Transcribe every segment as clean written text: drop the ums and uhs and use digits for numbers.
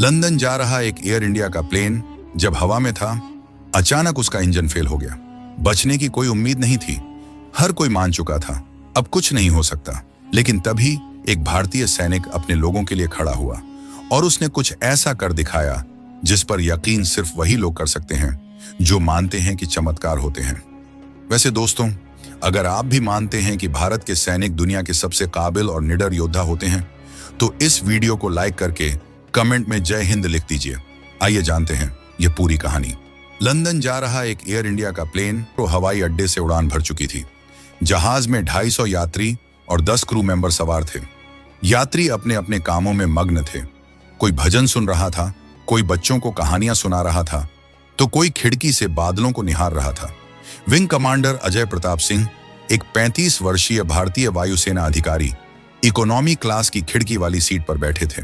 London जा रहा एक एयर इंडिया का प्लेन जब हवा में था, अचानक उसका इंजन फेल हो गया। बचने की कोई उम्मीद नहीं थी। हर कोई मान चुका था अब कुछ नहीं हो सकता। लेकिन तभी एक भारतीय सैनिक अपने लोगों के लिए खड़ा हुआ और उसने कुछ ऐसा कर दिखाया जिस पर यकीन सिर्फ वही लोग कर सकते हैं जो मानते हैं कि चमत्कार होते हैं। वैसे दोस्तों, अगर आप भी मानते हैं कि भारत के सैनिक दुनिया के सबसे काबिल और निडर योद्धा होते हैं, तो इस वीडियो को लाइक करके कमेंट में जय हिंद लिख दीजिए। आइए जानते हैं ये पूरी कहानी। लंदन जा रहा एक एयर इंडिया का प्लेन तो हवाई अड्डे से उड़ान भर चुकी थी। जहाज में 250 यात्री और 10 क्रू मेंबर सवार थे। यात्री अपने अपने कामों में मग्न थे। कोई भजन सुन रहा था, कोई बच्चों को कहानियां सुना रहा था, तो कोई खिड़की से बादलों को निहार रहा था। विंग कमांडर अजय प्रताप सिंह, एक 35 वर्षीय भारतीय वायुसेना अधिकारी, इकोनॉमी क्लास की खिड़की वाली सीट पर बैठे थे।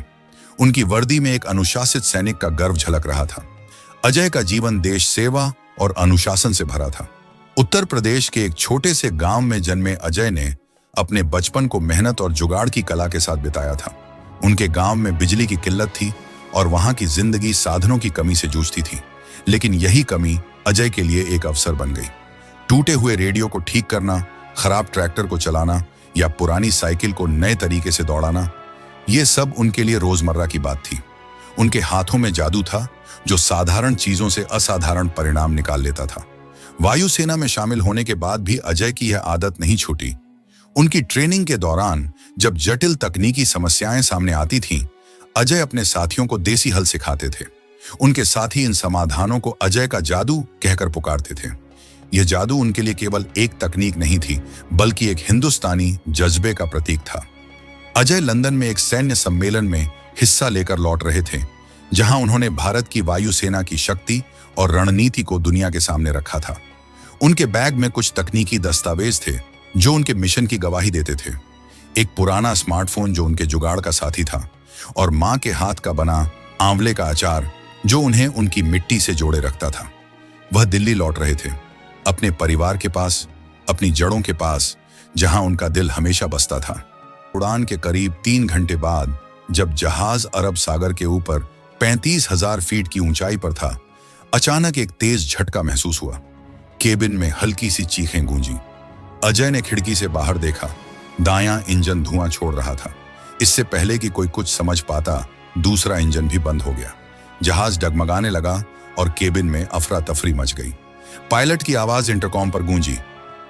उनकी वर्दी में एक अनुशासित सैनिक का गर्व झलक रहा था। अजय का जीवन देश सेवा और अनुशासन से भरा था। उत्तर प्रदेश के एक छोटे से गांव में जन्मे अजय ने अपने बचपन को मेहनत और जुगाड़ की कला के साथ बिताया था। उनके गांव में बिजली की किल्लत थी और वहां की जिंदगी साधनों की कमी से जूझती थी। लेकिन यही कमी अजय के लिए एक अवसर बन गई। टूटे हुए रेडियो को ठीक करना, खराब ट्रैक्टर को चलाना या पुरानी साइकिल को नए तरीके से दौड़ाना, ये सब उनके लिए रोजमर्रा की बात थी। उनके हाथों में जादू था जो साधारण चीजों से असाधारण परिणाम निकाल लेता था। वायुसेना में शामिल होने के बाद भी अजय की यह आदत नहीं छूटी। उनकी ट्रेनिंग के दौरान जब जटिल तकनीकी समस्याएं सामने आती थीं, अजय अपने साथियों को देसी हल सिखाते थे। उनके साथी इन समाधानों को अजय का जादू कहकर पुकारते थे। यह जादू उनके लिए केवल एक तकनीक नहीं थी, बल्कि एक हिंदुस्तानी जज्बे का प्रतीक था। अजय लंदन में एक सैन्य सम्मेलन में हिस्सा लेकर लौट रहे थे, जहां उन्होंने भारत की वायुसेना की शक्ति और रणनीति को दुनिया के सामने रखा था। उनके बैग में कुछ तकनीकी दस्तावेज थे जो उनके मिशन की गवाही देते थे। एक पुराना स्मार्टफोन जो उनके जुगाड़ का साथी था, और मां के हाथ का बना आंवले का अचार जो उन्हें उनकी मिट्टी से जोड़े रखता था। वह दिल्ली लौट रहे थे, अपने परिवार के पास, अपनी जड़ों के पास, जहां उनका दिल हमेशा बसता था। उड़ान के करीब 3 घंटे बाद जब जहाज अरब सागर के ऊपर 35,000 फीट की ऊंचाई पर था, अचानक एक तेज झटका महसूस हुआ। केबिन में हल्की सी चीखें गूंजी। अजय ने खिड़की से बाहर देखा। दायां इंजन धुआं छोड़ रहा था। इससे पहले कि कोई कुछ समझ पाता, दूसरा इंजन भी बंद हो गया। जहाज डगमगाने लगा और केबिन में अफरा तफरी मच गई। पायलट की आवाज इंटरकॉम पर गूंजी,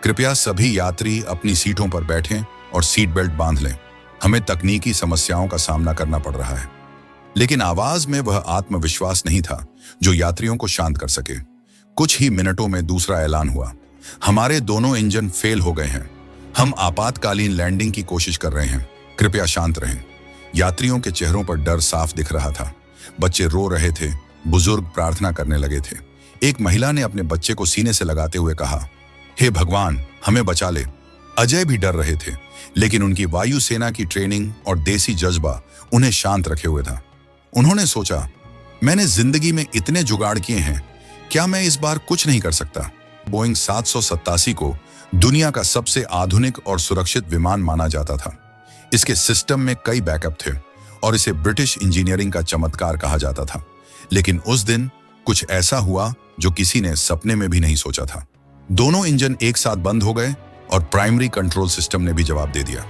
कृपया सभी यात्री अपनी सीटों पर बैठें और सीट बेल्ट बांध लें। हमें तकनीकी समस्याओं का सामना करना पड़ रहा है। लेकिन आवाज में वह आत्मविश्वास नहीं था जो यात्रियों को शांत कर सके। कुछ ही मिनटों में दूसरा ऐलान हुआ, हमारे दोनों इंजन फेल हो गए हैं। हम आपातकालीन लैंडिंग की कोशिश कर रहे हैं। कृपया शांत रहें। यात्रियों के चेहरों पर डर साफ दिख रहा था। बच्चे रो रहे थे, बुजुर्ग प्रार्थना करने लगे थे। एक महिला ने अपने बच्चे को सीने से लगाते हुए कहा, हे भगवान, हमें बचा ले। अजय भी डर रहे थे, लेकिन उनकी वायुसेना की ट्रेनिंग और देसी जज्बा उन्हें शांत रखे हुए था। उन्होंने सोचा, मैंने जिंदगी में इतने जुगाड़ किए हैं, क्या मैं इस बार कुछ नहीं कर सकता? बोइंग 787 को दुनिया का सबसे आधुनिक और सुरक्षित विमान माना जाता था। इसके सिस्टम में कई बैकअप थे और इसे ब्रिटिश इंजीनियरिंग का चमत्कार कहा जाता था। लेकिन उस दिन कुछ ऐसा हुआ जो किसी ने सपने में भी नहीं सोचा था। दोनों इंजन एक साथ बंद हो गए और प्राइमरी कंट्रोल सिस्टम ने भी जवाब दे दिया।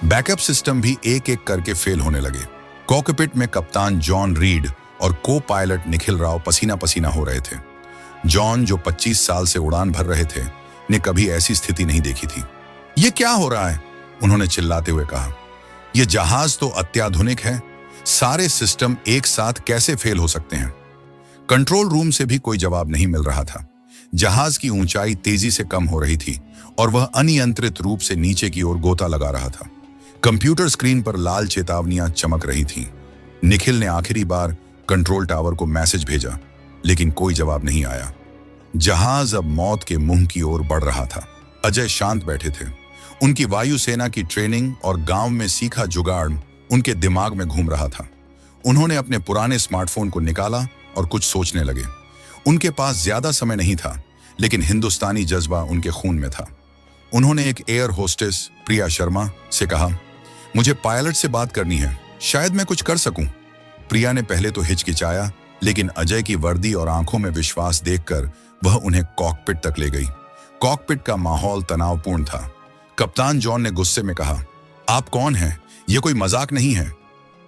बैकअप सिस्टम भी एक एक करके फेल होने लगे। कॉकपिट में कप्तान जॉन रीड और को पायलट निखिल राव पसीना पसीना हो रहे थे। जॉन, जो 25 साल से उड़ान भर रहे थे, ने कभी ऐसी स्थिति नहीं देखी थी। ये क्या हो रहा है? उन्होंने चिल्लाते हुए कहा। यह जहाज तो अत्याधुनिक है, सारे सिस्टम एक साथ कैसे फेल हो सकते हैं? कंट्रोल रूम से भी कोई जवाब नहीं मिल रहा था। जहाज की ऊंचाई तेजी से कम हो रही थी और वह अनियंत्रित रूप से नीचे की ओर गोता लगा रहा था। कंप्यूटर स्क्रीन पर लाल चेतावनियां चमक रही थीं। निखिल ने आखिरी बार कंट्रोल टावर को मैसेज भेजा, लेकिन कोई जवाब नहीं आया। जहाज अब मौत के मुंह की ओर बढ़ रहा था। अजय शांत बैठे थे। उनकी वायुसेना की ट्रेनिंग और गांव में सीखा जुगाड़ उनके दिमाग में घूम रहा था। उन्होंने अपने पुराने स्मार्टफोन को निकाला और कुछ सोचने लगे। उनके पास ज्यादा समय नहीं था, लेकिन हिंदुस्तानी जज्बा उनके खून में था। उन्होंने एक एयर होस्टेस प्रिया शर्मा से कहा, मुझे पायलट से बात करनी है, शायद मैं कुछ कर सकूं। प्रिया ने पहले तो हिचकिचाया, लेकिन अजय की वर्दी और आंखों में विश्वास देखकर वह उन्हें कॉकपिट तक ले गई। कॉकपिट का माहौल तनावपूर्ण था। कप्तान जॉन ने गुस्से में कहा, आप कौन हैं? यह कोई मजाक नहीं है।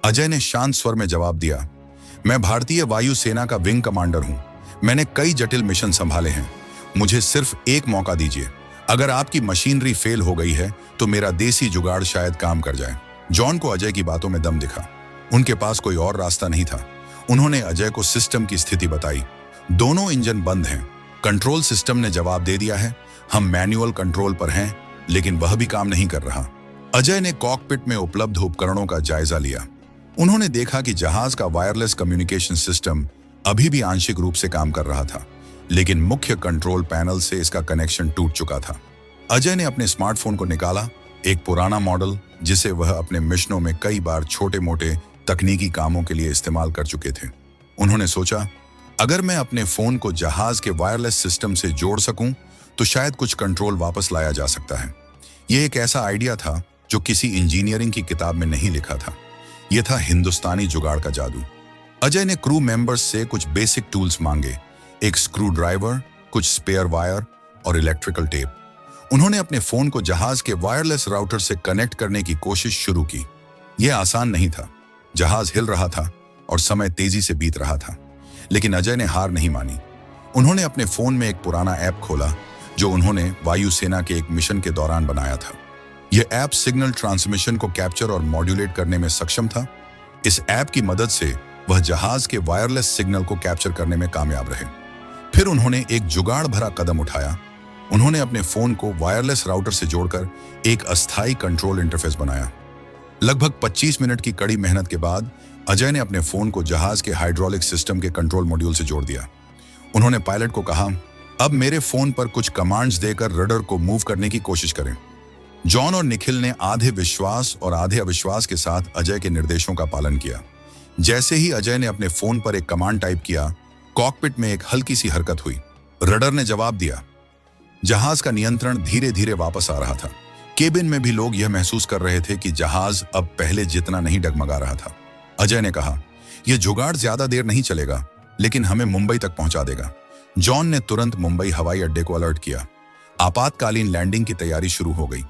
अजय ने शांत स्वर में जवाब दिया, मैं भारतीय वायुसेना का विंग कमांडर हूं। मैंने कई जटिल मिशन संभाले हैं। मुझे सिर्फ एक मौका दीजिए। अगर आपकी मशीनरी फेल हो गई है तो मेरा देसी जुगाड़ शायद काम कर जाए। जॉन को अजय की बातों में दम दिखा। उनके पास कोई और रास्ता नहीं था। उन्होंने अजय को सिस्टम की स्थिति बताई। दोनों इंजन बंद हैं। कंट्रोल सिस्टम ने जवाब दे दिया है, हम मैनुअल कंट्रोल पर हैं, लेकिन वह भी काम नहीं कर रहा। अजय ने कॉकपिट में उपलब्ध उपकरणों का जायजा लिया। उन्होंने देखा कि जहाज का वायरलेस कम्युनिकेशन सिस्टम अभी भी आंशिक रूप से काम कर रहा था, लेकिन मुख्य कंट्रोल पैनल से इसका कनेक्शन टूट चुका था। अजय ने अपने स्मार्टफोन को निकाला, एक पुराना मॉडल जिसे वह अपने मिशनों में कई बार छोटे मोटे तकनीकी कामों के लिए इस्तेमाल कर चुके थे। उन्होंने सोचा, अगर मैं अपने फोन को जहाज के वायरलेस सिस्टम से जोड़ सकूं तो शायद कुछ कंट्रोल वापस लाया जा सकता है। यह एक ऐसा आइडिया था जो किसी इंजीनियरिंग की किताब में नहीं लिखा था। यह था हिंदुस्तानी जुगाड़ का जादू। अजय ने क्रू मेंबर्स से कुछ बेसिक टूल्स मांगे, एक स्क्रू ड्राइवर, कुछ स्पेयर वायर और इलेक्ट्रिकल टेप। उन्होंने अपने फोन को जहाज के वायरलेस राउटर से कनेक्ट करने की कोशिश शुरू की। यह आसान नहीं था। जहाज हिल रहा था और समय तेजी से बीत रहा था, लेकिन अजय ने हार नहीं मानी। उन्होंने अपने फोन में एक पुराना ऐप खोला जो उन्होंने वायुसेना के एक मिशन के दौरान बनाया था। यह ऐप सिग्नल ट्रांसमिशन को कैप्चर और मॉड्यूलेट करने में सक्षम था। इस ऐप की मदद से वह जहाज के वायरलेस सिग्नल को कैप्चर करने में कामयाब रहे। फिर उन्होंने एक जुगाड़ भरा कदम उठाया। उन्होंने अपने फोन को वायरलेस राउटर से जोड़कर एक अस्थायी कंट्रोल इंटरफेस बनाया। लगभग 25 मिनट की कड़ी मेहनत के बाद अजय ने अपने फोन को जहाज के हाइड्रोलिक सिस्टम के कंट्रोल मॉड्यूल से जोड़ दिया। उन्होंने पायलट को कहा, अब मेरे फोन पर कुछ कमांड्स देकर रडर को मूव करने की कोशिश करें। जॉन और निखिल ने आधे विश्वास और आधे अविश्वास के साथ अजय के निर्देशों का पालन किया। जैसे ही अजय ने अपने फोन पर एक कमांड टाइप किया, कॉकपिट में एक हल्की सी हरकत हुई। रडर ने जवाब दिया। जहाज का नियंत्रण धीरे धीरे वापस आ रहा था। केबिन में भी लोग यह महसूस कर रहे थे कि जहाज अब पहले जितना नहीं डगमगा रहा था। अजय ने कहा, यह जुगाड़ ज्यादा देर नहीं चलेगा, लेकिन हमें मुंबई तक पहुंचा देगा। जॉन ने तुरंत मुंबई हवाई अड्डे को अलर्ट किया। आपातकालीन लैंडिंग की तैयारी शुरू हो गई।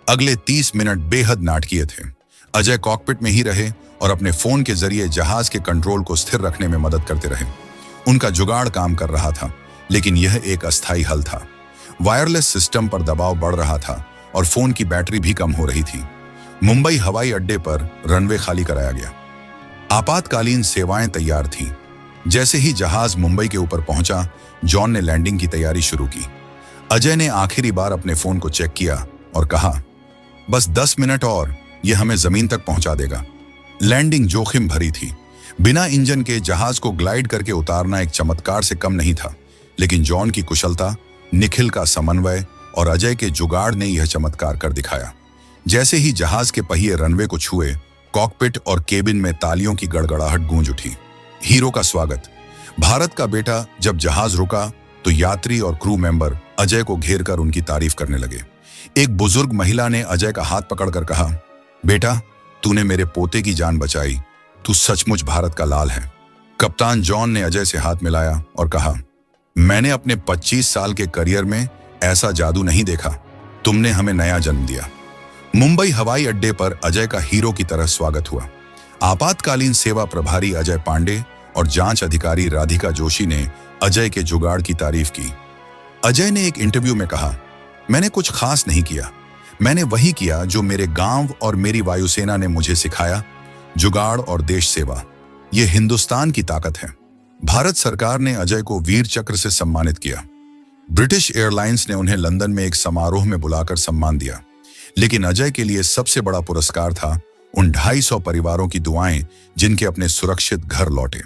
अगले 30 मिनट बेहद नाटकीय थे। अजय कॉकपिट में ही रहे और अपने फोन के जरिए जहाज के कंट्रोल को स्थिर रखने में मदद करते रहे। उनका जुगाड़ काम कर रहा था, लेकिन यह एक अस्थायी हल था। वायरलेस सिस्टम पर दबाव बढ़ रहा था और फोन की बैटरी भी कम हो रही थी। मुंबई हवाई अड्डे पर रनवे खाली कराया गया। आपातकालीन सेवाएं तैयार थीं। जैसे ही जहाज मुंबई के ऊपर पहुंचा, जॉन ने लैंडिंग की तैयारी शुरू की। अजय ने आखिरी बार अपने फोन को चेक किया और कहा, बस 10 मिनट और यह हमें जमीन तक पहुंचा देगा। लैंडिंग जोखिम भरी थी। बिना इंजन के जहाज को ग्लाइड करके उतारना एक चमत्कार से कम नहीं था, लेकिन जॉन की कुशलता, निखिल का समन्वय और अजय के जुगाड़ ने यह चमत्कार कर दिखाया। जैसे ही जहाज के पहिए रनवे को छुए, कॉकपिट और केबिन में तालियों की गड़गड़ाहट गूंज उठी। हीरो का स्वागत। भारत का बेटा। जब जहाज रुका तो यात्री और क्रू मेंबर अजय को घेर कर उनकी तारीफ करने लगे। एक बुजुर्ग महिला ने अजय का हाथ पकड़कर कहा, बेटा, तूने मेरे पोते की जान बचाई। तू सचमुच भारत का लाल है। कप्तान जॉन ने अजय से हाथ मिलाया और कहा, मैंने अपने 25 साल के करियर में ऐसा जादू नहीं देखा। तुमने हमें नया जन्म दिया। मुंबई हवाई अड्डे पर अजय का हीरो की तरह स्वागत हुआ। आपातकालीन सेवा प्रभारी अजय पांडे और जांच अधिकारी राधिका जोशी ने अजय के जुगाड़ की तारीफ की। अजय ने एक इंटरव्यू में कहा, मैंने कुछ खास नहीं किया। मैंने वही किया जो मेरे गांव और मेरी वायुसेना ने मुझे सिखाया, जुगाड़ और देश सेवा। यह हिंदुस्तान की ताकत है। भारत सरकार ने अजय को वीर चक्र से सम्मानित किया। ब्रिटिश एयरलाइंस ने उन्हें लंदन में एक समारोह में बुलाकर सम्मान दिया। लेकिन अजय के लिए सबसे बड़ा पुरस्कार था उन 250 परिवारों की दुआएं जिनके अपने सुरक्षित घर लौटे।